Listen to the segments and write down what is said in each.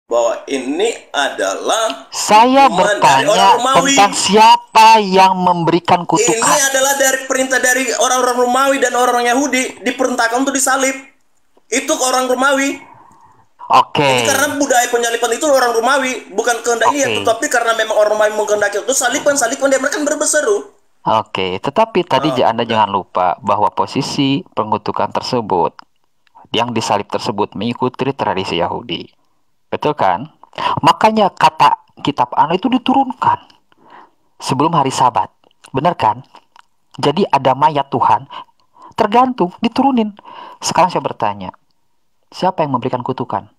bahwa ini adalah Saya hukuman dari orang bertanya Romawi. tentang siapa yang memberikan Ini kutukan. adalah dari perintah dari orang-orang Romawi dan orang Yahudi, diperintahkan untuk disalib. Itu orang Romawi. Ini Oke, karena budaya penyaliban itu orang Romawi, bukan kehendak dia, oke, tetapi karena memang orang Romawi menghendaki itu salibkan, salibkan, dia mereka berseru. oke. Tetapi tadi Oh, Anda jangan lupa bahwa posisi pengutukan tersebut, yang disalib tersebut mengikuti tradisi Yahudi. Betul kan? Makanya kata kitab Anda itu diturunkan sebelum hari Sabat. Benar kan? Jadi ada mayat Tuhan, tergantung, diturunin. Sekarang saya bertanya, siapa yang memberikan kutukan?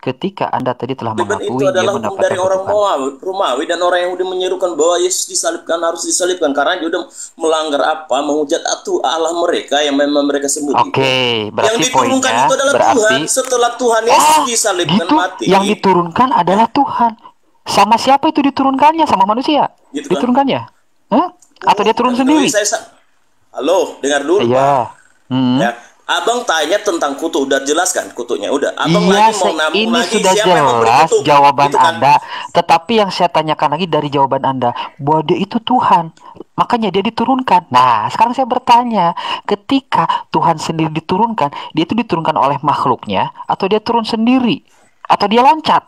Ketika Anda tadi telah salibkan itu mengakui dia adalah hukum dari mendapatkan orang kutukan. Romawi dan orang Yahudi menyerukan bahwa Yesus disalibkan, harus disalibkan karena dia sudah melanggar apa, menghujat Allah mereka yang memang mereka sembah itu. Oke, Yang berarti diturunkan itu poinnya adalah Tuhan. berarti Setelah Tuhan Yesus oh, disalibkan gitu. mati, Yang diturunkan adalah Tuhan. Sama siapa itu diturunkannya? Sama manusia. gitu kan? Diturunkannya? Hah? Atau dia turun Kalau sendiri? halo, dengar dulu Pak. Iya. Hmm. Ya, Abang tanya tentang kutu, udah jelaskan kutunya, udah. Abang Iya, lagi mau nambung ini lagi sudah siapa yang memberi jelas kutu, jawaban gitu kan? Anda. Tetapi yang saya tanyakan lagi dari jawaban Anda, bahwa dia itu Tuhan. Makanya dia diturunkan. Nah, sekarang saya bertanya, ketika Tuhan sendiri diturunkan, dia itu diturunkan oleh makhluknya, atau dia turun sendiri? Atau dia loncat?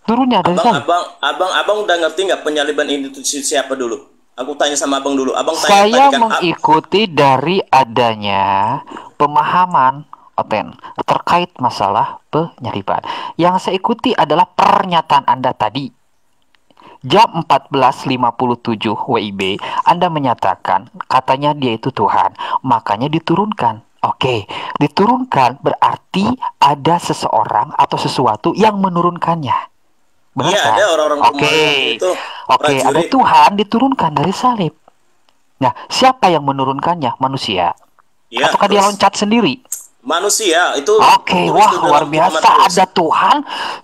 Turunnya dari Abang, sana. abang, abang udah ngerti nggak penyaliban ini itu siapa dulu? Aku tanya sama abang dulu. Abang tanya tadi Saya kan, mengikuti dari adanya pemahaman Oten terkait masalah penyaliban. Yang saya ikuti adalah pernyataan Anda tadi. Jam 14.57 WIB, Anda menyatakan katanya dia itu Tuhan, makanya diturunkan. Oke, diturunkan berarti ada seseorang atau sesuatu yang menurunkannya. Benar iya kan? ada orang-orang Romawi waktu Oke, itu oke, ada prajurit. Tuhan diturunkan dari salib. Nah, siapa yang menurunkannya? Manusia. Iya, Ataukah dia terus loncat sendiri? manusia itu Oke, tertulis wah di luar dalam kitab biasa. Matius. Ada Tuhan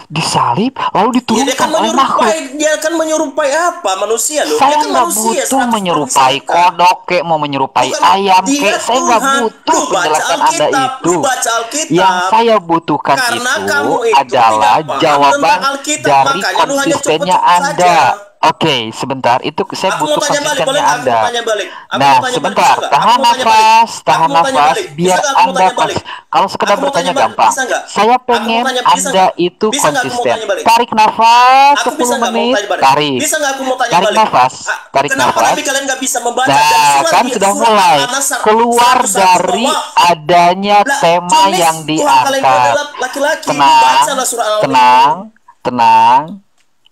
disalib lalu Iya, dia kan diturunkan oleh makhluk. menyerupai, dia kan menyerupai apa? Manusia loh. Dia Saya kan nggak manusia butuh 100% menyerupai disalibkan. kodok, kek mau menyerupai Bukan, ayam, dia kek. Saya nggak Tuhan. butuh Lu baca penjelasan Anda Alkitab, lu itu. baca Yang Alkitab. saya butuhkan Karena itu kamu itu tidak adalah paham tentang jawaban Alkitab, dari makanya lu hanya konsistennya cepet-cepet saja. Anda. Oke, sebentar. Itu saya Aku mau butuh tanya balik, boleh konsistennya nggak? Aku mau Anda. tanya balik. Aku mau Nah, tanya balik, bisa sebentar. nggak? Aku Tahan mau tanya balik. nafas, Aku tahan mau tanya nafas. balik. Bisa Biar nggak aku mau Anda tanya balik? kalau sekedar Aku mau bertanya tanya balik. gampang. Bisa nggak? Saya Aku mau pengen tanya, bisa Anda nggak? itu Bisa nggak aku mau konsisten. tanya balik? Tarik nafas Aku bisa 10 nggak mau menit. tanya balik? Tarik. Bisa nggak aku mau tanya Tarik balik? nafas. Tarik Kenapa nafas. tapi kalian nggak bisa membaca dan Nah, surat kan sudah surat mulai Al-Nasr keluar 101 dari bahwa adanya lah tema jenis yang Tuhan kalian itu diangkat. adalah laki-laki. Lu Tenang, bacalah surah Al-An'am itu. tenang, tenang.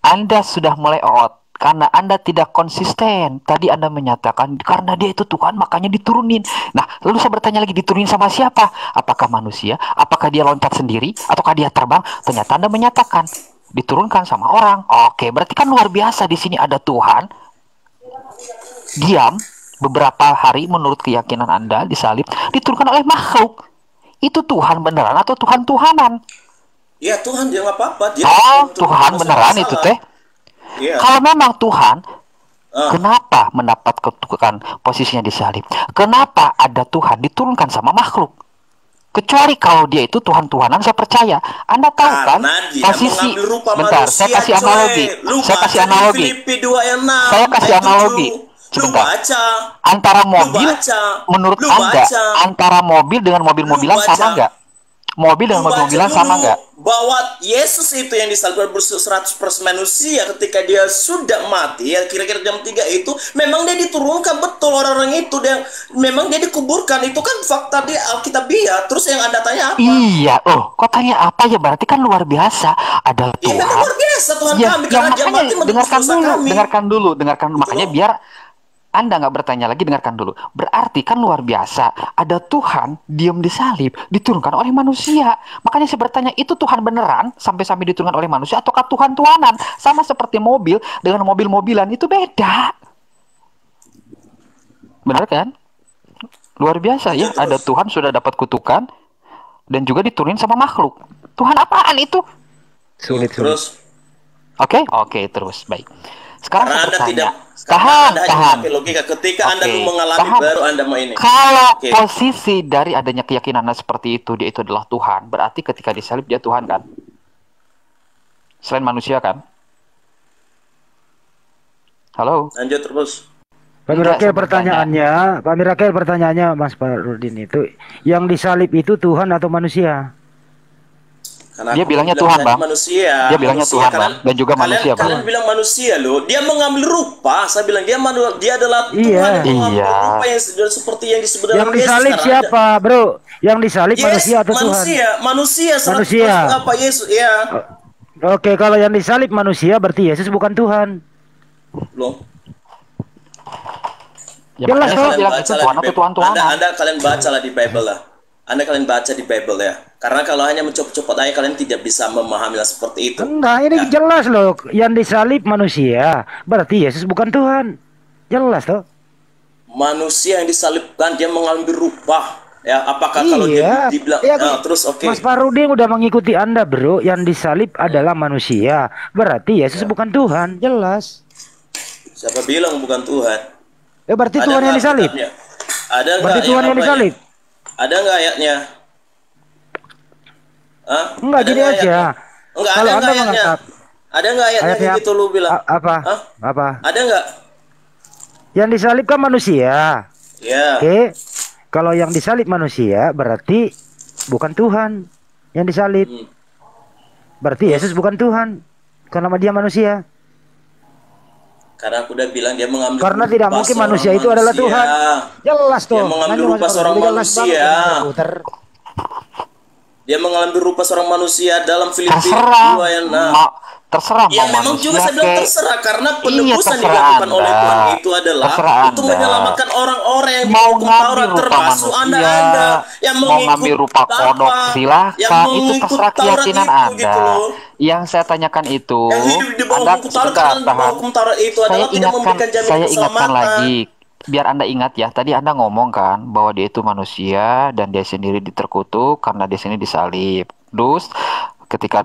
Anda sudah mulai karena Anda tidak konsisten. Tadi Anda menyatakan karena dia itu Tuhan makanya diturunin. Nah, lalu saya bertanya lagi, diturunin sama siapa? Apakah manusia? Apakah dia loncat sendiri? Ataukah dia terbang? Ternyata Anda menyatakan diturunkan sama orang. Oke, berarti kan luar biasa, di sini ada Tuhan diam beberapa hari menurut keyakinan Anda disalib, diturunkan oleh makhluk. Itu Tuhan beneran atau Tuhan-Tuhanan? Ya Tuhan dia nggak apa-apa. Dia Oh, turun Tuhan manusia beneran nggak itu salah. teh. Iya. Kalau memang Tuhan, Ah, kenapa mendapat ketukan posisinya disalib? Kenapa ada Tuhan diturunkan sama makhluk? Kecuali kalau dia itu Tuhan-Tuhanan, saya percaya. Anda tahu kan karena dia posisi. mengambil rupa Sebentar, saya manusia, kasih coy. analogi. Lu Saya baca kasih di analogi. Filipi 2 ayat 6, Saya kasih ayat 7. analogi. Lu Sebentar. baca. Antara Lu mobil, baca. menurut Lu Anda, baca. antara mobil dengan Lu mobil-mobilan sama baca. nggak? Mobil Lu dengan baca mobil-mobilan sama dulu nggak? bahwa Yesus itu yang disalibkan 100% manusia ketika dia sudah mati ya kira-kira jam 3 itu memang dia diturunkan betul orang-orang itu dan memang dia dikuburkan itu kan fakta di Alkitabiah. Terus yang Anda tanya apa? Iya, kok tanya apa ya? Berarti kan luar biasa. Ada Ya memang Tuhan. luar biasa Tuhan Ya, kami yang karena dia makanya mati menebus dengarkan dosa dulu, kami. dengarkan dulu, dengarkan. Gitu Makanya loh. biar Anda nggak bertanya lagi, dengarkan dulu. Berarti kan luar biasa. Ada Tuhan diam disalib, diturunkan oleh manusia. Makanya saya bertanya, itu Tuhan beneran sampai-sampai diturunkan oleh manusia ataukah Tuhan Tuhanan? Sama seperti mobil dengan mobil-mobilan itu beda. Benar kan? Luar biasa ya. Lanjut Ada terus. Tuhan sudah dapat kutukan dan juga diturunin sama makhluk. Tuhan apaan itu? Sulit. Terus Oke, terus baik. Sekarang karena saya Anda bertanya, tidak tahan, Anda hanya pakai logika. Ketika Anda mengalami baru Anda mau ini. Kalau posisi dari adanya keyakinan Anda seperti itu, dia itu adalah Tuhan, berarti ketika disalib dia Tuhan kan? Selain manusia kan? Halo? Lanjut terus. Pak Mirakel pertanyaannya Mas Farudin itu, yang disalib itu Tuhan atau manusia? Karena dia bilangnya Tuhan, Bang. Manusia. Dia bilangnya Tuhan, Bang. Dan juga manusia, Bang. Kalian bilang manusia loh. Dia mengambil rupa. Saya bilang dia adalah Tuhan yang mengambil rupa yang seperti yang disebut dalam Yang disalib siapa, Bro? Yang disalib manusia atau Tuhan? Manusia. Apa Yesus? Ya. Oke, kalau yang disalib manusia berarti Yesus bukan Tuhan. Loh. Ya, jelas kalau bilang itu Tuhan atau Tuhan. Anda kalian bacalah di Bible lah. Anda kalian baca di Bible ya. Karena kalau hanya mencopot-copot ayat kalian tidak bisa memahami seperti itu. Enggak, ini jelas loh. Yang disalib manusia, berarti Yesus bukan Tuhan. Jelas toh. Manusia yang disalibkan dia mengambil rupa. Ya, apakah kalau dia dibilang terus oke. Mas Farudin udah mengikuti Anda, Bro. Yang disalib adalah manusia. Berarti Yesus bukan Tuhan, jelas. Siapa bilang bukan Tuhan? Berarti Tuhan yang disalib. Ada berarti Tuhan yang disalib. Ada nggak ayatnya? Enggak, gini aja. Enggak, kalau ada Anda mengangkat. Ada nggak ayatnya gitu lu bilang? Apa? Ada nggak? Yang disalib kan manusia. Ya. Oke. Kalau yang disalib manusia berarti bukan Tuhan yang disalib. Berarti Yesus bukan Tuhan. Karena dia manusia. Karena aku udah bilang dia mengambil karena tidak mungkin manusia itu adalah Tuhan. Jelas tuh. Dia mengambil rupa seorang manusia. Dia mengambil rupa seorang manusia dalam Filipi 2 yang terserah. Ya memang juga saya bilang terserah karena penebusan dilakukan oleh Tuhan itu adalah untuk menyelamatkan orang-orang yang dihukum Taurat termasuk Anda yang mengambil rupa kodok silakan, itu terserah keyakinan Anda. Yang saya tanyakan itu Anda saya ingatkan lagi biar Anda ingat ya, tadi Anda ngomong kan bahwa dia itu manusia dan dia sendiri diterkutuk karena dia sini disalib. Terus ketika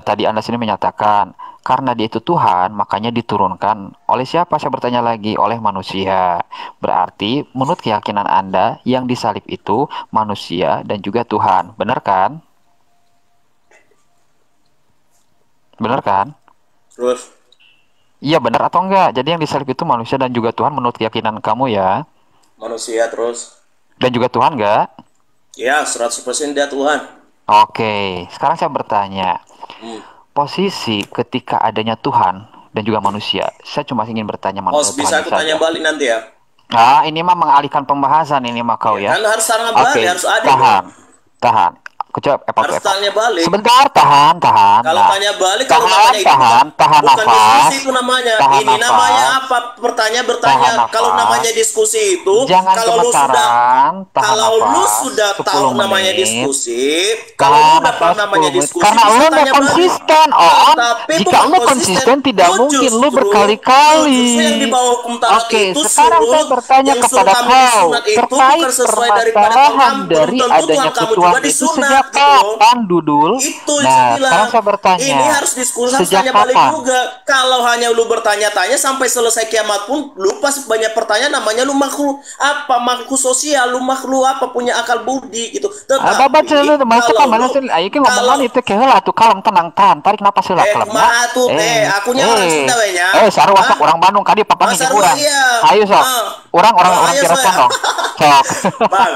tadi Anda sini menyatakan karena dia itu Tuhan, makanya diturunkan oleh siapa? Saya bertanya lagi, oleh manusia. Berarti menurut keyakinan Anda yang disalib itu manusia dan juga Tuhan. Benar kan? Benar kan? Terus? Iya, benar atau enggak? Jadi yang disalib itu manusia dan juga Tuhan menurut keyakinan kamu ya? Manusia terus. Dan juga Tuhan enggak? Ya, 100% dia Tuhan. Oke, sekarang saya bertanya, posisi ketika adanya Tuhan dan juga manusia, saya cuma ingin bertanya manusia. Bisa aku tanya balik nanti ya? Ini mah mengalihkan pembahasan ini mah kau ya. Kan harus sarang balik, harus adil. Tahan. Harus tanya balik. Sebentar, tahan. Kalau tanya balik, kalau namanya itu tahan bukan nafas. Diskusi itu namanya. Ini namanya apa? Bertanya. Kalau namanya diskusi itu, jangan kalau lu sudah tahu namanya diskusi, kalau lu udah tahu namanya diskusi, karena lu nggak konsisten, jika lu konsisten tidak mungkin lu berkali-kali. Oke, sekarang saya bertanya kepada kau terkait permasalahan dari adanya ketuaan itu sejak kapan, Dudul? Itu nah, sekarang saya bertanya. Ini harus diskusi, harus sejak tanya balik kapan? juga. Kalau hanya lu bertanya-tanya sampai selesai kiamat pun, lu pasti banyak pertanyaan. Namanya lu makhluk apa? Makhluk sosial, lu makhluk apa? Punya akal budi gitu. Tetapi ngomong itu keheula tuh kalem tenang tarik napas heula kelemnya. Akunya orang Sunda we nya. Sarua sok orang Bandung kadi papangi urang. Ayo sok. Orang kira condong. Sok. Bang,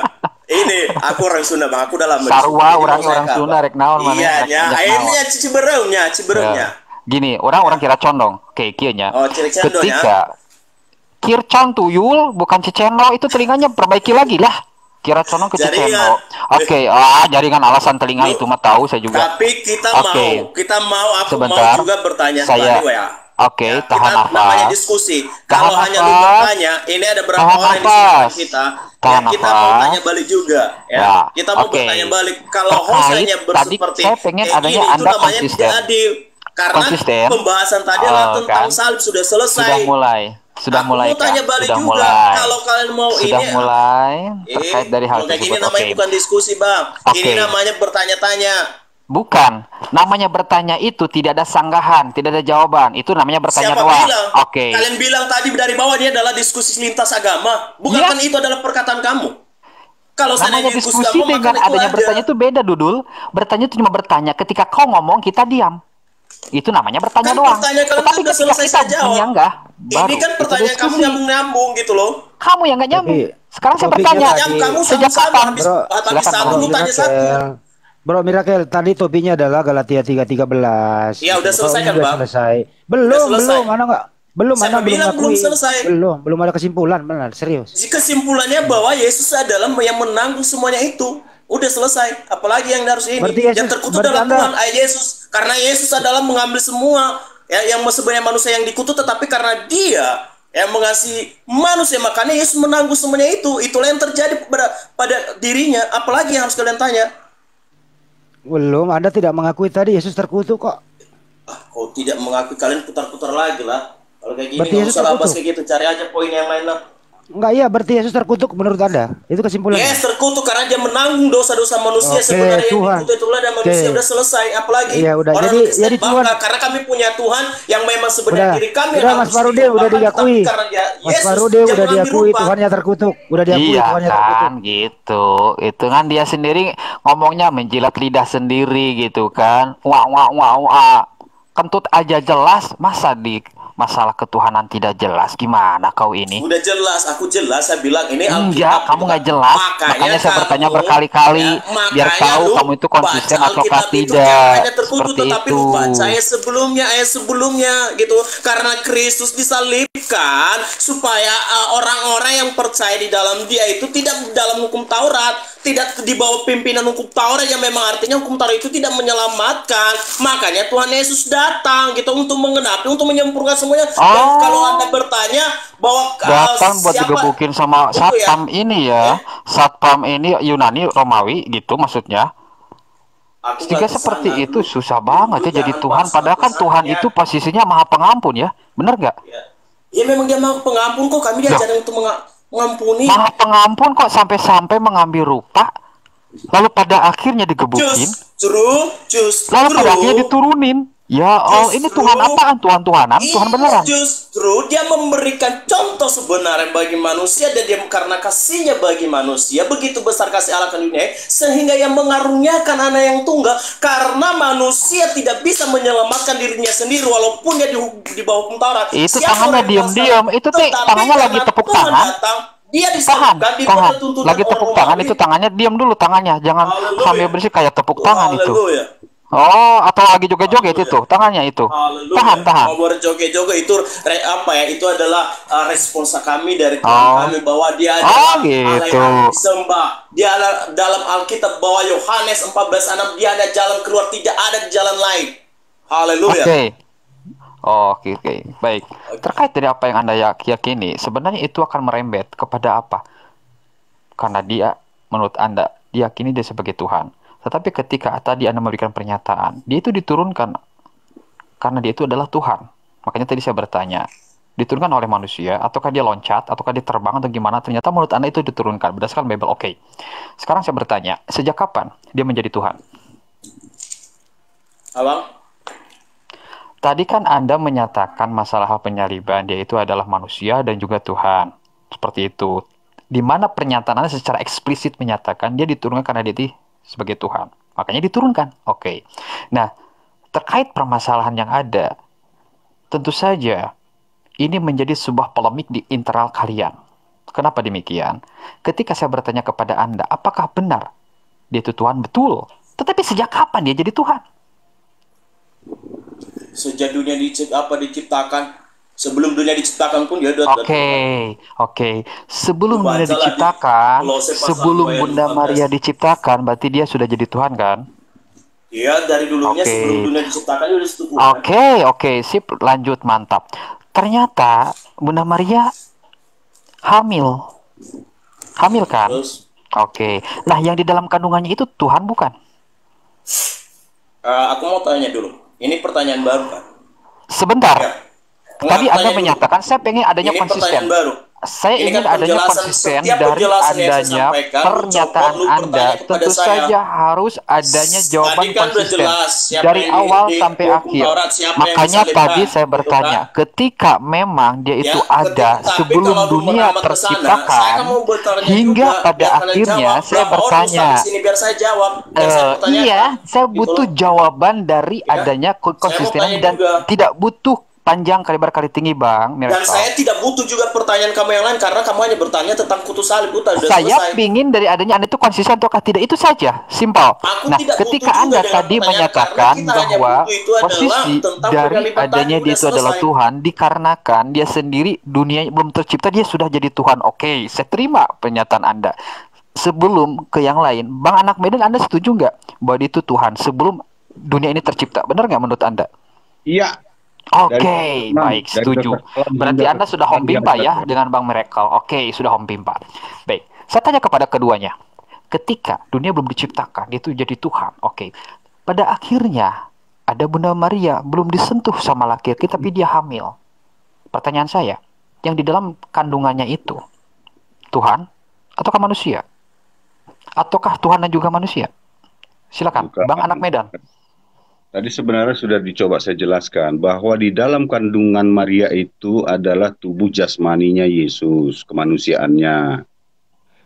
ini aku orang Sunda Bang, aku dalam Sarua orang Sunda rek naon mana? Iya nya, akhirnya Cibereunya. Gini, orang kira condong, kayak kieu nya. Ketika kircon tuyul bukan cicendo itu telinganya perbaiki lagi lah. Kira condong ke cicendo. Oke, jaringan alasan telinga itu mah tahu saya juga. Tapi kita mau aku sebentar, mau juga bertanya saya ya. Oke, tahan nafas. Namanya diskusi. Kalau hanya lu bertanya, ini ada berapa orang di sini kita. Kita mau tanya balik juga, ya. Kita mau bertanya balik. Kalau hostnya seperti saya pengen adanya itu Anda namanya konsisten. tidak adil. Karena pembahasan tadi adalah tentang salib sudah selesai. Sudah mulai. Aku tanya balik sudah juga. Mulai. Kalau kalian mau sudah ini mulai terkait dari hal tersebut. Ini namanya bukan diskusi, Bang. Ini namanya bertanya-tanya. Bukan. Namanya bertanya itu tidak ada sanggahan, tidak ada jawaban. Itu namanya bertanya Siapa doang. bilang? Oke. Kalian bilang tadi dari bawah dia adalah diskusi lintas agama. Bukankah Iya. itu adalah perkataan kamu? Kalau Namanya seandainya diskusi diskusi agama, dengan maka itu adanya aja. bertanya itu beda, Dudul. Bertanya itu cuma bertanya. Ketika kau ngomong, kita diam. Itu namanya bertanya Kan doang. pertanyaan kalian Tetapi sudah ketika selesai kita saya jawab. menyanggah, baru Ini kan itu pertanyaan kamu diskusi. nyambung-nyambung gitu loh. Kamu yang nggak nyambung. Tapi Sekarang saya topiknya bertanya, tadi, Kamu sejak sama-sama kapan? habis, Bro, habis silakan, satu Bro lu tanya satu. Mirakel. Bro Mirakel, tadi topiknya adalah Galatia 3:13. Ya udah Kau selesai ini kan, udah Bang? selesai. Udah selesai. Belum, belum, Siapa belum bilang belum ngakui. selesai? Belum ada kesimpulan, benar, serius. Kesimpulannya bahwa Yesus adalah yang menanggung semuanya itu. Udah selesai. Apalagi yang harus ini. Berarti Yang Yesus, terkutuk berarti adalah Anda, Tuhan, Yesus. Karena Yesus adalah mengambil semua. Ya, yang sebenarnya manusia yang dikutuk, tetapi karena dia yang mengasihi manusia, makanya Yesus menanggung semuanya itu. Itulah yang terjadi pada dirinya. Apalagi yang harus kalian tanya? belum, Anda tidak mengakui tadi Yesus terkutuk kok. Kau tidak mengakui, kalian putar-putar lagi lah. Kalau kayak gini Berarti nggak Yesus usah bahas terkutuk. kayak gitu. Cari aja poin yang lain lah. Enggak, iya, berarti Yesus terkutuk menurut Anda. Itu kesimpulannya. Yes, terkutuk karena dia menanggung dosa-dosa manusia. Oke, Sebenarnya yang Tuhan. dikutuk itulah dan manusia. Oke. Udah selesai. Apalagi Iya, udah. orang Jadi Kristen Tuhan, bangga karena kami punya Tuhan yang memang sebenarnya udah, diri kami udah yang Mas harus Farude dihormati, udah diakui. tapi karena dia Mas Yesus Farude dia udah mengambil diakui rupa. Tuhannya terkutuk. Udah diakui Iya Tuhannya terkutuk. kan, gitu. Itu kan dia sendiri ngomongnya menjilat lidah sendiri gitu kan. Wah, wah, wah, wah. Kentut aja jelas, masa di masalah ketuhanan tidak jelas? Gimana kau ini? Udah jelas, aku jelas. Saya bilang ini Enggak, Alkitab. kamu nggak jelas. Makanya saya bertanya berkali-kali biar tahu kamu itu konsisten ataukah tidak. Terkutuk, Seperti tetapi itu. lu baca ayat sebelumnya gitu. Karena Kristus disalibkan supaya orang-orang yang percaya di dalam Dia itu tidak dalam hukum Taurat, tidak di bawah pimpinan hukum Taurat, yang memang artinya hukum Taurat itu tidak menyelamatkan. Makanya Tuhan Yesus datang gitu untuk menggenapi, untuk menyempurnakan semuanya. Dan kalau Anda bertanya bahwa datang buat siapa digebukin sama itu satpam ini ya, satpam ini Yunani Romawi gitu maksudnya. Aku Jika nggak kesana. seperti itu Lu- susah lu banget ya jadi jangan Tuhan. bahas Padahal kan kesana, Tuhan ya. itu posisinya maha pengampun ya, bener nggak? Ya memang dia maha pengampun kok. Kami diajarin untuk mengampuni. Maha pengampun kok sampai-sampai mengambil rupa, lalu pada akhirnya digebukin, Justru lalu pada akhirnya diturunin. Ya oh, ini Justru- Tuhan apaan? Tuhan-Tuhanan? Tuhan beneran? Justru dia memberikan contoh sebenarnya bagi manusia, dan dia karena kasihnya bagi manusia, begitu besar kasih Allah ke dunia, sehingga yang mengaruniakan anak yang tunggal, karena manusia tidak bisa menyelamatkan dirinya sendiri walaupun dia di bawah hukum Taurat. Itu Siapa tangannya orang yang diam-diam. salah? Itu tuh Tetapi tangannya lagi karena tepuk Tuhan tangan. datang, dia Tahan, disalibkan di tahan. bawah tuntunan Lagi tepuk orang tangan Romawi. itu tangannya diam dulu tangannya, jangan Haleluya. sambil bersih kayak tepuk tangan itu. Haleluya. Oh, atau lagi joget-joget Haleluya. itu tangannya itu. Haleluya. Tahan. Mau berjoget-joget itu apa ya? Itu adalah responsa kami dari Tuhan Oh. kami, bahwa dia adalah Oh, Allah gitu. yang disembah. Dia dalam Alkitab bahwa Yohanes 14:6, dia ada jalan keluar, tidak ada jalan lain. Haleluya. Oke. Oke. Baik. Terkait dari apa yang Anda yakini, sebenarnya itu akan merembet kepada apa? Karena dia, menurut Anda, diyakini dia sebagai Tuhan. Tetapi ketika tadi Anda memberikan pernyataan, dia itu diturunkan karena dia itu adalah Tuhan. Makanya tadi saya bertanya, diturunkan oleh manusia, ataukah dia loncat, ataukah dia terbang, atau gimana? Ternyata menurut Anda itu diturunkan berdasarkan Bible. Oke. Sekarang saya bertanya, sejak kapan dia menjadi Tuhan? Abang? Tadi kan Anda menyatakan masalah hal penyaliban, dia itu adalah manusia dan juga Tuhan. Seperti itu. Di mana pernyataan Anda secara eksplisit menyatakan dia diturunkan karena dia sebagai Tuhan. Makanya diturunkan. Oke. Nah, terkait permasalahan yang ada, tentu saja ini menjadi sebuah polemik di internal kalian. Kenapa demikian? Ketika saya bertanya kepada Anda, apakah benar dia itu Tuhan? Betul. Tetapi sejak kapan dia jadi Tuhan? Sejak dunia diciptakan, sebelum dunia diciptakan pun dia udah. Oke. Sebelum Baca dunia lagi. diciptakan, Kolose pasal sebelum 2 ayat Bunda 15. Maria diciptakan, berarti dia sudah jadi Tuhan kan? Iya, dari dulunya Oke. sebelum dunia diciptakan dia udah Tuhan. Oke, sip, lanjut, mantap. Ternyata Bunda Maria hamil kan? Terus Oke. Nah, yang di dalam kandungannya itu Tuhan bukan? aku mau tanya dulu. Ini pertanyaan baru kan? Sebentar. Ya. Tadi Enggak, Anda tanya menyatakan saya pengen adanya Ini konsisten. pertanyaan baru. Saya Ini ingin kan adanya penjelasan, konsisten setiap dari penjelasan yang saya adanya sampaikan, pernyataan lu Anda. bertanya kepada Tentu saya. saja harus adanya jawaban Tadi kan udah konsisten jelas siapa dari yang awal di sampai hukum akhir. Taurat, siapa yang Makanya disalibkan, tadi saya gitu bertanya, kan? ketika memang dia itu Ya, ada tapi sebelum kalau lu dunia meramat ke sana, saya terciptakan kan mau bertanya hingga juga, pada biar kalian akhirnya jawab. saya Berapa orang bertanya, Ustaz di sini biar saya jawab, yang saya iya, pertanyakan, saya gitu butuh loh. jawaban dari Ya, adanya saya mau konsistenan tanya dan juga. tidak butuh panjang kali lebar kali tinggi, Bang Dan Miracle. saya tidak butuh juga pertanyaan kamu yang lain karena kamu hanya bertanya tentang kutu salib. Udah Saya selesai. pingin dari adanya Anda itu konsisten ataukah tidak, itu saja, simpel. Aku Nah, tidak butuh ketika juga Anda dengan tadi pertanyaan karena menyatakan kita hanya bahwa butuh itu adalah posisi tentang dari pengaliban adanya tadi. dia Udah itu adalah selesai. Tuhan dikarenakan dia sendiri dunia belum tercipta dia sudah jadi Tuhan. Oke, saya terima pernyataan Anda. Sebelum ke yang lain, Bang Anak Medan, Anda setuju nggak bahwa dia itu Tuhan sebelum dunia ini tercipta? Benar nggak menurut Anda? Iya. Oke, baik, setuju. Berarti Anda sudah home pimpa ya dengan Bang Miracle. Oke, sudah home pimpa. Baik, saya tanya kepada keduanya. Ketika dunia belum diciptakan, dia itu jadi Tuhan. Oke, pada akhirnya ada Bunda Maria belum disentuh sama laki-laki, tapi dia hamil. Pertanyaan saya, yang di dalam kandungannya itu Tuhan ataukah manusia? Ataukah Tuhan dan juga manusia? Silakan, Bukan. Bang Anak Medan. Tadi sebenarnya sudah dicoba saya jelaskan bahwa di dalam kandungan Maria itu adalah tubuh jasmaninya Yesus, kemanusiaannya.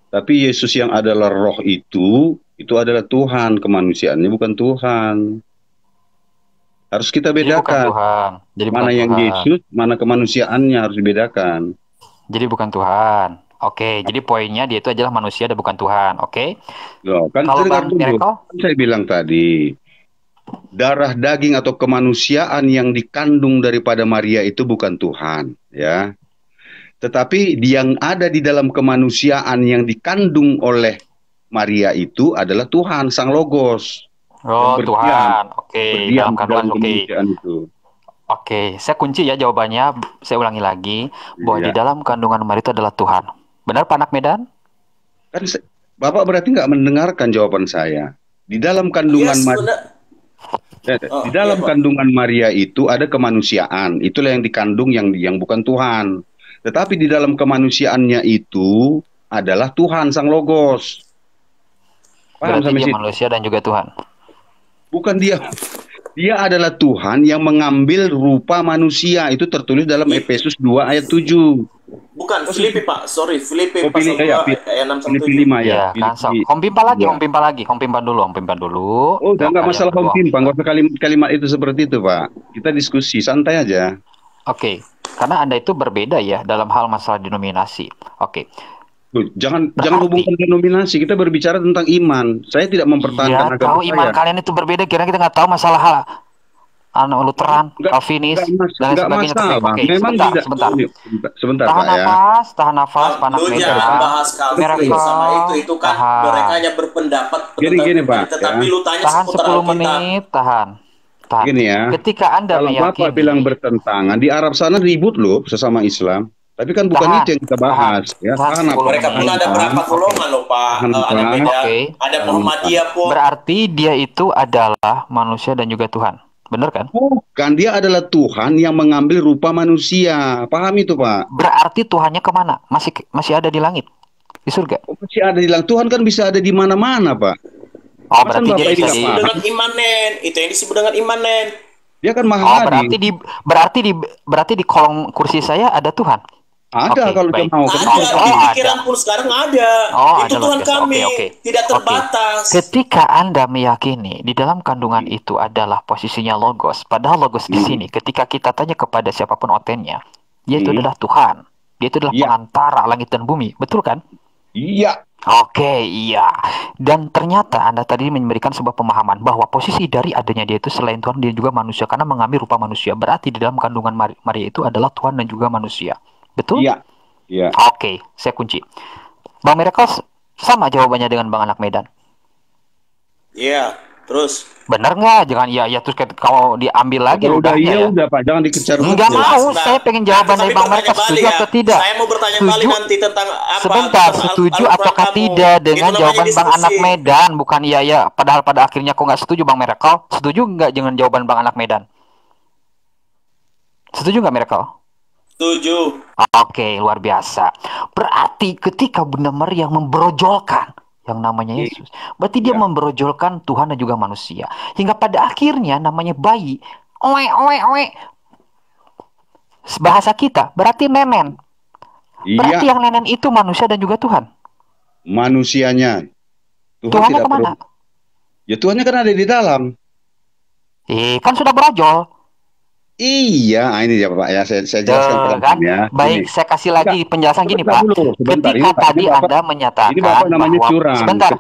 Tapi Yesus yang adalah roh itu adalah Tuhan, kemanusiaannya bukan Tuhan. Harus kita Jadi bukan bedakan. Tuhan. Jadi Mana bukan yang Tuhan. Yesus, mana kemanusiaannya harus dibedakan. Jadi bukan Tuhan. Oke, jadi poinnya dia itu adalah manusia dan bukan Tuhan. Oke. Loh, kan Kalau dengar Bang dulu. Miracle, Kan saya bilang tadi, darah daging atau kemanusiaan yang dikandung daripada Maria itu bukan Tuhan, ya. Tetapi yang ada di dalam kemanusiaan yang dikandung oleh Maria itu adalah Tuhan, Sang Logos. oh Yang Tuhan. Oke, berdiam dalam di kandungan dalam oke. kemanusiaan itu. Oke, saya kunci ya jawabannya. Saya ulangi lagi bahwa Iya. di dalam kandungan Maria itu adalah Tuhan. Benar Pak Anak Medan? Kan Bapak berarti nggak mendengarkan jawaban saya. Di dalam kandungan Iya, Maria, Oh, di dalam iya, Pak. kandungan Maria itu ada kemanusiaan. Itulah yang dikandung yang bukan Tuhan. Tetapi di dalam kemanusiaannya itu adalah Tuhan Sang Logos. Paham Berarti sampai dia situ? manusia dan juga Tuhan. Bukan dia. Dia adalah Tuhan yang mengambil rupa manusia. Itu tertulis dalam Efesus 2 ayat 7. Bukan Filipi, Pak. Sorry, Filipi Oh, pasal 2 ya, ayat 6 sampai Filipi 7. 5 ya. Iya kan? Filipi Home pimpa lagi, 2. home pimpa lagi, home pimpa dulu, home pimpa dulu. Oh, udah Tuh, nggak kalian masalah berdua home pimpa. Nggak usah kalimat-kalimat itu seperti itu, Pak. Kita diskusi, santai aja. Oke, karena Anda itu berbeda ya dalam hal masalah denominasi. Oke. Tuh, jangan Berarti- hubungkan denominasi. Kita berbicara tentang iman. Saya tidak mempertahankan Ya, tahu agama iman saya. kalian itu berbeda. Kira kita nggak tahu masalah Lutheran, Calvinis, dan lain sebagainya. masalah. Oke, Memang sebentar, tidak. sebentar. Sebentar, Tahan Pak ya. nafas, tahan nafas, Pak Anak Lu Medan. jangan bahas Calvin Miracle. sama itu kan Tahan. mereka hanya berpendapat Gini, tentang Pak, tetapi ya. lu tanya Tahan seputar 10 Alkitab. menit, tahan. Tahan. Gini ya. Ketika Anda Kalau Bapak meyakini, bilang bertentangan, di Arab sana ribut loh sesama Islam. Tapi kan bukan Tahan, itu yang kita bahas. Ya, tahan, tahan apa? Mereka pun ada berapa golongan loh, Pak. Tahan, Ada Pak. beda. Oke. Ada Muhammadiyah pun. berarti dia itu adalah manusia dan juga Tuhan. Benar kan? Bukan, dia adalah Tuhan yang mengambil rupa manusia. Paham itu, Pak? Berarti Tuhannya kemana? Masih ada di langit, di surga. Masih ada di dalam Tuhan kan bisa ada di mana-mana, Pak. Oh, Masa berarti Bapak dia ini bisa nggak di. paham? Dengan imanen. Itu yang disebut dengan imanen. Dia kan maha Oh, hadir. berarti di kolong kursi saya ada Tuhan. Ada Oke, kalau dia baik. mau. Ada, Kenapa? di Oh, pikiran ada. pun sekarang ada. Oh, Itu ada Tuhan luar biasa. kami. Oke. Tidak terbatas. Ketika Anda meyakini di dalam kandungan itu adalah posisinya logos, padahal logos di sini ketika kita tanya kepada siapapun otennya, dia itu adalah Tuhan. Dia itu adalah Iya. pengantara langit dan bumi. Betul kan? Iya. Oke, iya. Dan ternyata Anda tadi memberikan sebuah pemahaman bahwa posisi dari adanya dia itu selain Tuhan, dia juga manusia karena mengambil rupa manusia. Berarti di dalam kandungan Maria itu adalah Tuhan dan juga manusia. Betul? Iya. Iya. Oke, saya kunci. Bang Miracle sama jawabannya dengan Bang Anak Medan. Iya, terus. Benar nggak? Jangan iya terus kalau diambil lagi Kalau udah ludahnya iya ya. udah, Pak. Jangan dikejar. Enggak terus. mau, Nah, saya pengen jawaban tapi dari Bang bertanya Miracle balik setuju ya. atau tidak. Saya mau bertanya balik nanti tentang apa? Sebentar, tentang setuju Al-Quran ataukah kamu. tidak dengan Itu namanya jawaban Bang diskusi. Anak Medan? Bukan iya padahal pada akhirnya kok nggak setuju Bang Miracle? Setuju nggak dengan jawaban Bang Anak Medan? Setuju nggak Miracle? Setuju. Oke, luar biasa. Berarti ketika Bunda Maria membrojolkan yang namanya Yesus, berarti dia Ya. membrojolkan Tuhan dan juga manusia. Hingga pada akhirnya namanya bayi, oe oe oe, bahasa kita berarti nenen. Berarti Iya, yang nenen itu manusia dan juga Tuhan. manusianya. Tuhan Tuhannya tidak kemana? perlu. Ya Tuhannya kan ada di dalam. Kan sudah brojol. Iya, ini ya Bapak ya. Saya jelaskan Tuh, pelan-pelan kan? ya. Baik, Ini. saya kasih lagi penjelasan gini, Sebentar Pak. dulu, sebentar. Ketika tadi Anda Ini menyatakan Bapak namanya bahwa curang. sebentar,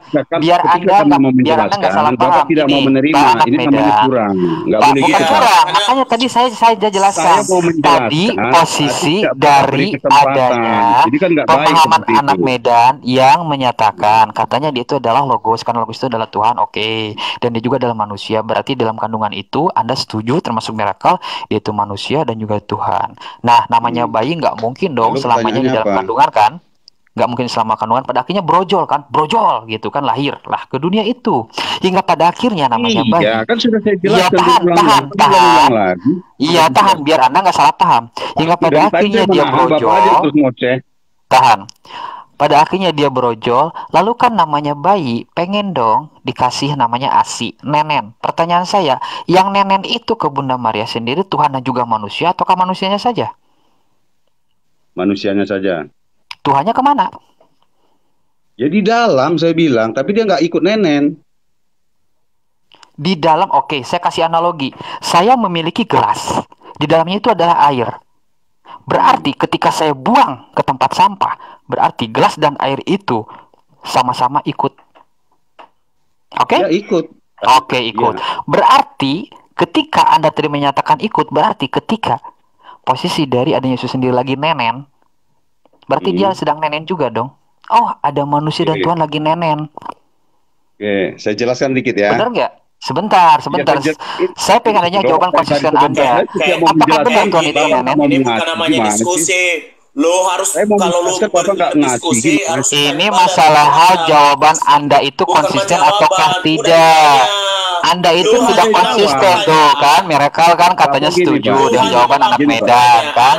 biar Ketika Anda kami nggak mau biar Anda nggak salah menjelaskan, Bapak paham. tidak mau Gini, menerima. Pak anak Ini namanya Medan. curang. Nggak Pak, boleh bukan gitu, Pak. curang. Karena Makanya tadi saya jelaskan. Saya mau Tadi menjelaskan, posisi tapi tidak Bapak beri dari kesempatan. adanya Jadi kan nggak baik pemahaman seperti anak itu. Medan yang menyatakan katanya dia itu adalah logos, karena logos itu adalah Tuhan, oke. Dan dia juga adalah manusia. Berarti dalam kandungan itu Anda setuju termasuk miracle, dia itu manusia dan juga Tuhan. Nah, namanya bayi nggak mungkin dong Lalu selamanya di pertanyaannya dalam apa? kandungan kan? Nggak mungkin selama kandungan, pada akhirnya brojol kan? Brojol gitu kan, lahir lah ke dunia itu. Hingga pada akhirnya namanya bayi. Iya, kan sudah saya Iya, jelaskan tahan, berulang-ulang lagi. Iya, tahan biar Anda nggak salah paham. Hingga pada Dari tadi akhirnya saya dia menahan, Bapak aja brojol. terus ngoceh. Tahan. Pada akhirnya dia brojol, lalu kan namanya bayi, pengen dong dikasih namanya ASI, nenen. Pertanyaan saya, yang nenen itu ke Bunda Maria sendiri Tuhan dan juga manusia, ataukah manusianya saja? Manusianya saja. Tuhannya kemana? Ya di dalam saya bilang, tapi dia nggak ikut nenen. Di dalam, oke, saya kasih analogi. Saya memiliki gelas. Di dalamnya itu adalah air. Berarti ketika saya buang ke tempat sampah, berarti gelas dan air itu sama-sama ikut. Oke? Ya ikut. Oke, ikut. Ya. Berarti ketika Anda tadi menyatakan ikut, berarti ketika posisi dari adanya Yesus sendiri lagi nenen, berarti dia sedang nenen juga dong. Oh, ada manusia dan Tuhan lagi nenen. Oke, saya jelaskan dikit ya. Benar nggak? Sebentar. Saya pengen nanya jawaban konsisten Anda. Apakah benar Tuhan itu nenen? Ini bukan namanya diskusi. Lo harus kalau lo berdiskusi harus ini masalah hal jawaban Anda itu konsisten ataukah tidak. Anda itu tidak konsisten tuh kan, Miracle kan katanya setuju dengan jawaban anak Medan kan.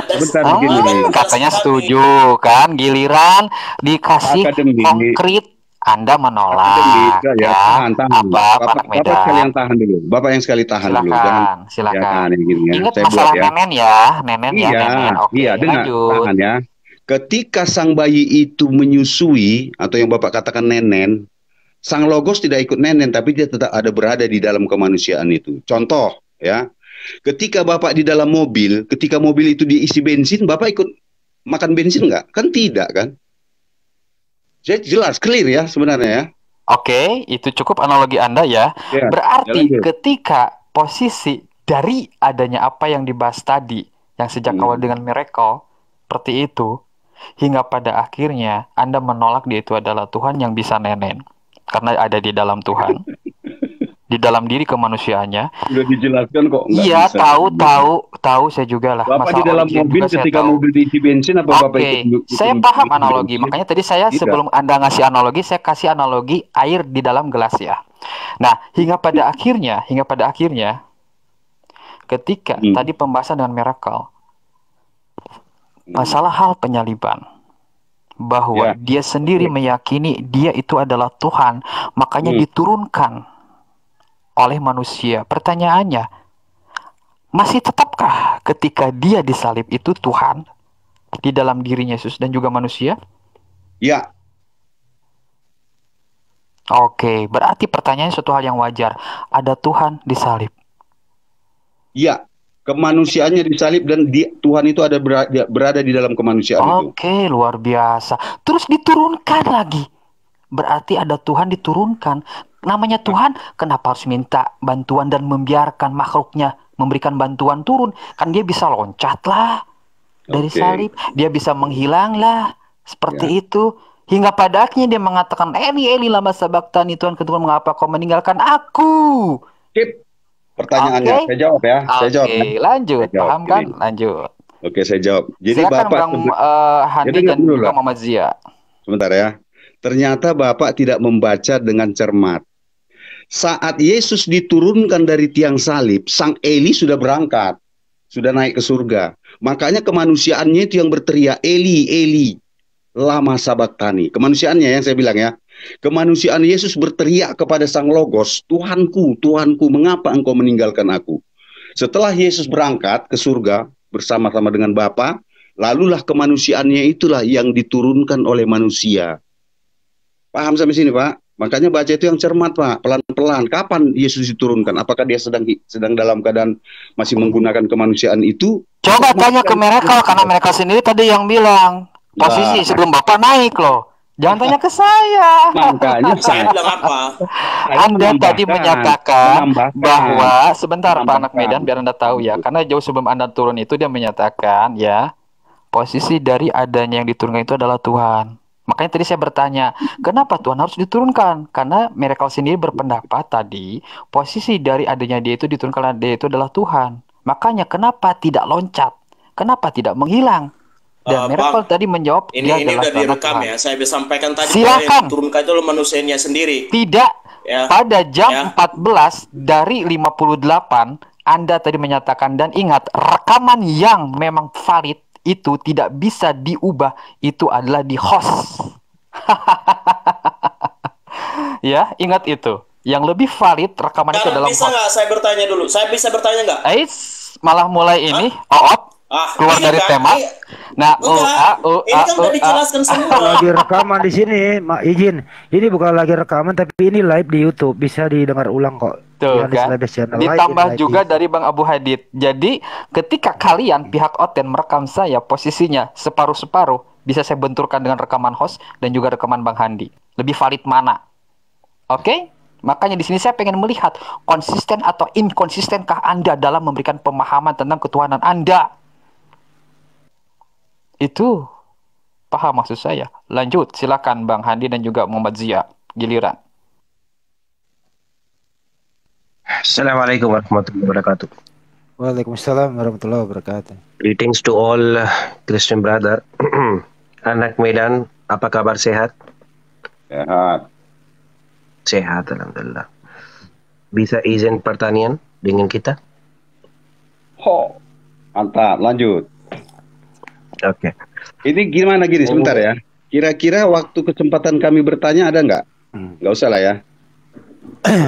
Katanya setuju kan, giliran dikasih konkret Anda menolak ya. Apa anak Medan? Bapak sekali yang tahan dulu. Bapak yang sekali tahan dulu. Silakan. Ya, Ingat masalah nenen ya, nenen. Oke, iya, dengar, tahan ya. Ketika sang bayi itu menyusui atau yang Bapak katakan nenen, sang logos tidak ikut nenen, tapi dia tetap ada berada di dalam kemanusiaan itu. Contoh ya, ketika Bapak di dalam mobil, ketika mobil itu diisi bensin, Bapak ikut makan bensin nggak? Kan tidak kan? Jadi jelas, clear ya sebenarnya ya. Oke, itu cukup analogi Anda ya. Berarti ketika posisi dari adanya apa yang dibahas tadi, yang sejak awal dengan miracle, seperti itu, hingga pada akhirnya Anda menolak dia itu adalah Tuhan yang bisa nenen. Karena ada di dalam Tuhan. Di dalam diri kemanusiaannya. Sudah dijelaskan kok. Iya, tahu saya juga lah. Bapak di dalam mobil ketika mobil diisi bensin apa Bapak ikut? Saya paham analogi. Makanya tadi saya sebelum Anda ngasih analogi, saya kasih analogi air di dalam gelas ya. Nah, hingga pada akhirnya ketika tadi pembahasan dengan miracle, masalah hal penyaliban, bahwa dia sendiri meyakini dia itu adalah Tuhan, makanya diturunkan oleh manusia. Pertanyaannya, masih tetapkah ketika dia disalib itu Tuhan di dalam dirinya Yesus dan juga manusia? Ya. Oke, berarti pertanyaannya suatu hal yang wajar. Ada Tuhan disalib. Ya, kemanusiaannya disalib dan Tuhan itu ada berada di dalam kemanusiaan itu. Oke, luar biasa. Terus diturunkan lagi. Berarti ada Tuhan diturunkan. Namanya Tuhan, kenapa harus minta bantuan dan membiarkan makhluknya memberikan bantuan turun? Kan dia bisa loncat lah dari salib. Dia bisa menghilang lah. Seperti itu. Hingga pada akhirnya dia mengatakan, Eli, Eli, lama sabachthani, Tuhan keturunan mengapa kau meninggalkan aku? Skip pertanyaannya. Saya jawab ya. Saya jawab. Lanjut. Paham kan? Lanjut. Oke, saya jawab. Jadi silakan Bapak Bang Handi dan juga Muhammad Zia. Sebentar ya. Ternyata Bapak tidak membaca dengan cermat. Saat Yesus diturunkan dari tiang salib, sang Eli sudah berangkat, sudah naik ke surga. Makanya kemanusiaannya itu yang berteriak, Eli, Eli, lama sabaktani. Kemanusiaannya yang saya bilang ya. Kemanusiaan Yesus berteriak kepada Sang Logos, Tuhanku, Tuhanku, mengapa engkau meninggalkan aku? Setelah Yesus berangkat ke surga bersama-sama dengan Bapa, lalulah kemanusiaannya itulah yang diturunkan oleh manusia. Paham sampai sini, Pak? Makanya baca itu yang cermat, Pak. Pelan-pelan. Kapan Yesus diturunkan? Apakah dia sedang dalam keadaan masih menggunakan kemanusiaan itu? Coba tanya ke mereka, karena mereka sendiri tadi yang bilang posisi sebelum Bapak naik loh. Jangan tanya ke saya. Makanya Saya bilang apa? Anda tadi menyatakan bahwa sebentar Pak Anak Medan, biar Anda tahu ya, karena jauh sebelum Anda turun itu dia menyatakan ya, posisi dari adanya yang diturunkan itu adalah Tuhan. Makanya tadi saya bertanya, kenapa Tuhan harus diturunkan? Karena mereka sendiri berpendapat tadi, posisi dari adanya dia itu diturunkan karena dia itu adalah Tuhan. Makanya kenapa tidak loncat? Kenapa tidak menghilang? Dan Miracle tadi menjawab, ini adalah udah direkam Tuhan. ya. Saya bisa sampaikan tadi Silakan. yang diturunkan itu oleh manusianya sendiri. Tidak. Ya. Pada jam Ya. 14 dari 58, Anda tadi menyatakan, dan ingat, rekaman yang memang valid itu tidak bisa diubah, itu adalah di host. Ya, ingat itu. Yang lebih valid rekaman itu adalah Bisa nggak saya bertanya dulu? Saya bisa bertanya nggak? malah mulai ini, keluar ini dari kan, tema. Nah, ini kan udah dijelaskan semua. Lagi rekaman di sini, izin. Ini bukan lagi rekaman, tapi ini live di YouTube, bisa didengar ulang kok. Tuh Yang di kan, Celebes Channel. ditambah Live juga di- dari Bang Abu Hadid. Jadi ketika kalian pihak Oten merekam saya, posisinya separuh-separuh, bisa saya benturkan dengan rekaman host dan juga rekaman Bang Handi. Lebih valid mana? Oke? Makanya di sini saya pengen melihat konsisten atau inkonsistenkah Anda dalam memberikan pemahaman tentang ketuhanan Anda. Itu paham maksud saya. Lanjut, silakan Bang Handi dan juga Muhammad Zia. Giliran. Assalamualaikum warahmatullahi wabarakatuh. Waalaikumsalam warahmatullahi wabarakatuh. Greetings to all Christian brother. Anak Medan, apa kabar, sehat? Sehat. Sehat, alhamdulillah. Bisa izin pertanyaan dengan kita? Mantap, lanjut. Oke. Ini gimana gini, sebentar ya. Kira-kira waktu kesempatan kami bertanya ada nggak? Nggak usah lah ya.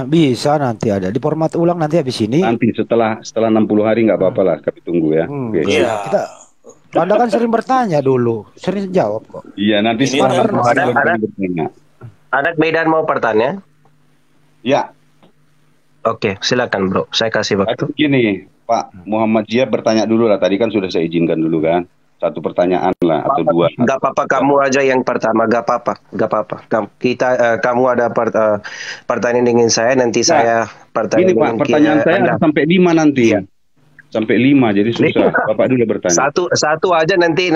Bisa nanti ada di format ulang nanti habis ini. Nanti setelah 60 hari nggak apa-apa lah, kami tunggu ya. Oke. Iya. Anda kan sering bertanya dulu, sering jawab kok. Iya, nanti Ini setelah kan 60 hari ada- kami bertanya. Anak Medan mau bertanya? Ya, Oke, silakan bro. Saya kasih waktu. gini, Pak Muhammad Zia bertanya dulu lah. Tadi kan sudah saya izinkan dulu kan. Satu pertanyaan lah atau dua. Gak apa-apa, kamu aja yang pertama. Gak apa-apa, gak apa-apa. Kamu ada pertanyaan dengan saya, nanti saya pertanyaan Gini Pak, dengan pertanyaan saya Anda. ada sampai 5 nanti. Iya. Sampai 5, jadi susah. Bapak dulu bertanya. Satu aja nanti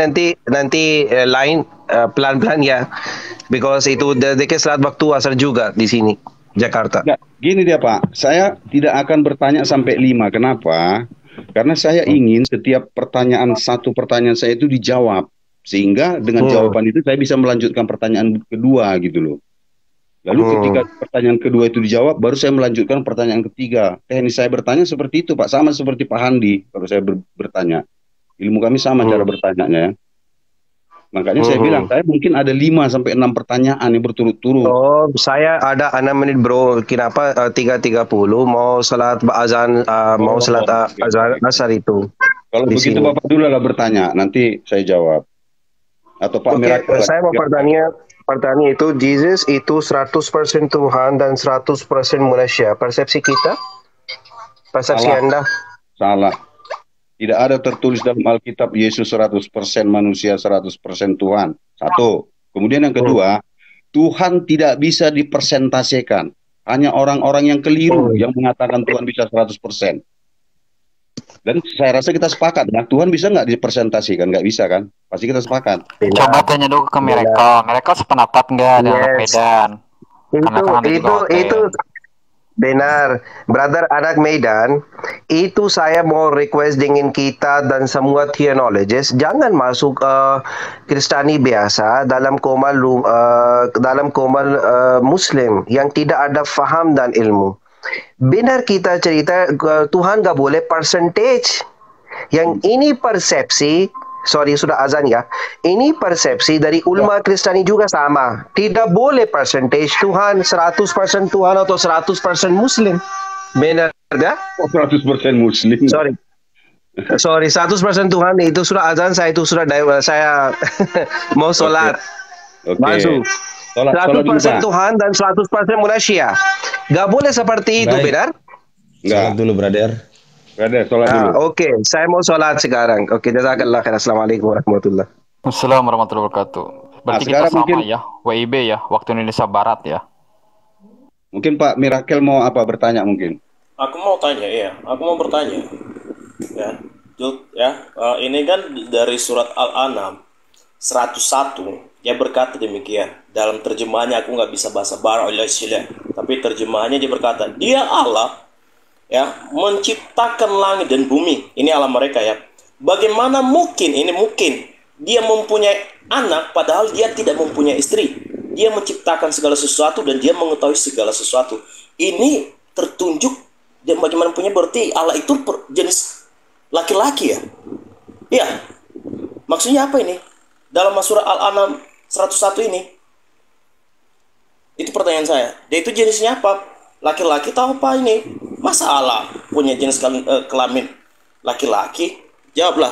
lain pelan-pelan ya, because itu dekat saat waktu asar juga di sini Jakarta. Nggak, gini dia Pak, saya tidak akan bertanya sampai 5. Kenapa? Karena saya ingin setiap satu pertanyaan saya itu dijawab. Sehingga dengan jawaban itu saya bisa melanjutkan pertanyaan kedua gitu loh. Lalu ketika pertanyaan kedua itu dijawab, baru saya melanjutkan pertanyaan ketiga. Teknis saya bertanya seperti itu Pak, sama seperti Pak Handi kalau saya bertanya. Ilmu kami sama cara bertanyanya ya. Makanya saya bilang, saya mungkin ada 5 sampai 6 pertanyaan yang berturut-turut. Oh, saya ada 6 menit bro. Kenapa 3.30 mau salat azan azan asar itu? Kalau di begitu sini. Bapak dulu lah bertanya, nanti saya jawab. Atau Pak Oke, Miracle. saya mau pertanyaan itu, Jesus itu 100% Tuhan dan 100% manusia. Persepsi kita? Persepsi Salah. Anda? Salah. Tidak ada tertulis dalam Alkitab Yesus 100% manusia, 100% Tuhan. Satu. Kemudian yang kedua, Tuhan tidak bisa dipersentasekan. Hanya orang-orang yang keliru yang mengatakan Tuhan bisa 100%. Dan saya rasa kita sepakat, nah Tuhan bisa nggak dipresentasikan? Nggak bisa kan? Pasti kita sepakat. Coba tanya dulu ke Miracle. Miracle sependapat nggak dengan Anak Medan? Karena kan Anda juga Itu benar, brother Anak Medan. Itu saya mau request dengan kita dan semua theologians, jangan masuk Kristani biasa dalam komal Muslim yang tidak ada faham dan ilmu. Benar kita cerita Tuhan gak boleh percentage. Yang ini persepsi, sorry sudah azan ya. Ini persepsi dari ulama Kristiani juga sama. Tidak boleh percentage Tuhan 100% Tuhan atau 100% Muslim. Benar gak? 100% Muslim. Sorry, 100% Tuhan itu sudah azan, saya itu sudah saya mau sholat. Oke. Masuk. 100% Tuhan dan 100% manusia. Gak boleh seperti itu, benar? Sholat dulu, brother. Brother, sholat dulu. Oke, saya mau sholat sekarang. Oke, jazakallah khair. Assalamualaikum warahmatullahi wabarakatuh. Assalamualaikum warahmatullahi wabarakatuh. Berarti kita sekarang sama mungkin ya, WIB ya, waktu Indonesia Barat ya. Mungkin Pak Mirakel mau apa bertanya mungkin? Aku mau tanya ya, aku mau bertanya. Ya, ini kan dari surat Al-An'am 101, dia berkata demikian. Dalam terjemahannya aku nggak bisa bahasa Barat, tapi terjemahannya dia berkata, dia Allah ya menciptakan langit dan bumi. Ini alam mereka ya. Bagaimana mungkin dia mempunyai anak padahal dia tidak mempunyai istri? Dia menciptakan segala sesuatu dan dia mengetahui segala sesuatu. Ini tertunjuk dan bagaimana punya, berarti Allah itu jenis laki-laki ya? Iya. Maksudnya apa ini? Dalam surah Al-An'am 101 ini. Itu pertanyaan saya. Dia itu jenisnya apa? Laki-laki tahu apa ini? Masa Allah punya jenis kelamin laki-laki? Jawablah.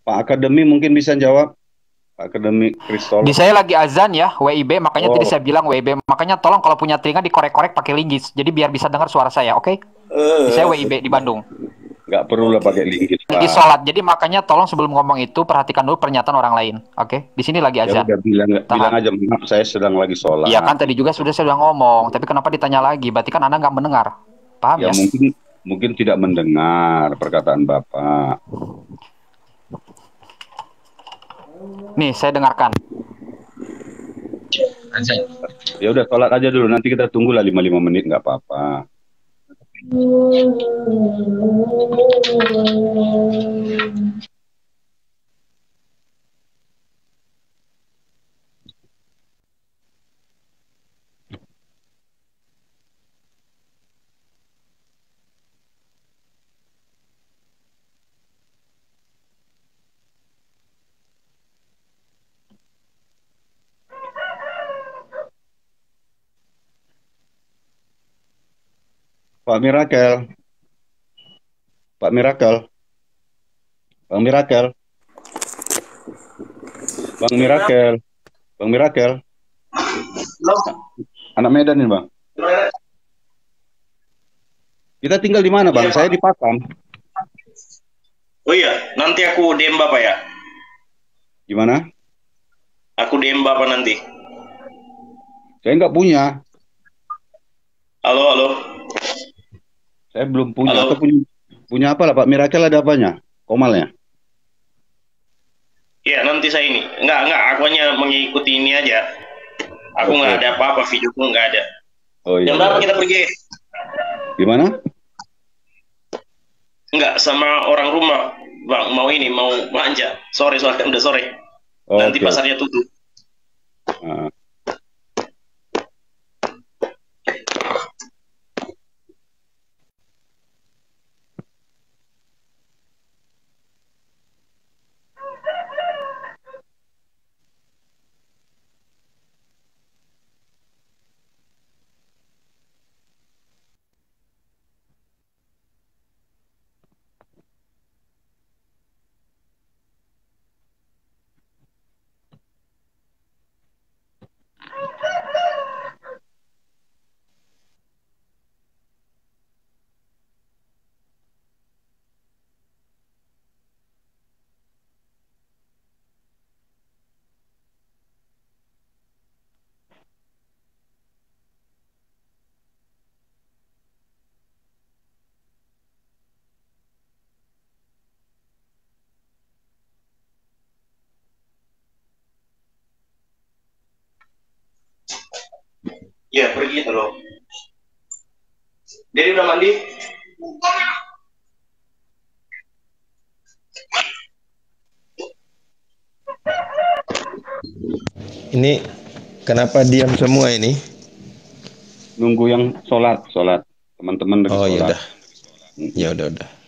Pak Akademi mungkin bisa jawab. Pak Akademi Kristol. Di saya lagi azan ya, WIB, makanya tadi saya bilang WIB. Makanya tolong kalau punya telinga dikorek-korek pakai linggis. Jadi biar bisa dengar suara saya, oke? Di saya WIB di Bandung. Nggak perlu lah pakai linggis. Lagi sholat, jadi makanya tolong sebelum ngomong itu perhatikan dulu pernyataan orang lain, oke? Di sini lagi azan. Ya udah bilang aja, maaf saya sedang lagi sholat. Iya kan tadi juga sudah saya ngomong, tapi kenapa ditanya lagi? Berarti kan Anda nggak mendengar, paham ya? Mungkin tidak mendengar perkataan Bapak. Nih saya dengarkan. Ya udah sholat aja dulu, nanti kita tunggulah 5 menit nggak apa-apa. Pak Mirakel. Pak Mirakel. Bang Mirakel. Bang Mirakel. Bang Mirakel. Anak Medan nih, Bang. Kita tinggal di mana, Bang? Saya di Patam. Oh iya, nanti aku DM Bapak ya. Gimana? Aku DM Bapak nanti. Saya nggak punya. Halo. Saya belum punya. Halo. Atau punya apa lah, Pak Mirakel, ada apanya? Komalnya? Iya, nanti saya ini. Enggak, aku hanya mengikuti ini aja. Aku nggak ada apa-apa, videoku nggak ada. Oh iya. Jam berapa kita pergi? Gimana? Enggak, sama orang rumah. Bang, mau belanja. Sore, soalnya udah sore. Nanti Oke. pasarnya tutup. Iya, pergi itu loh. Dedi udah mandi? Ini kenapa diam semua ini? nunggu yang sholat. Teman-teman lagi Oh ya sholat. udah. Ya udah.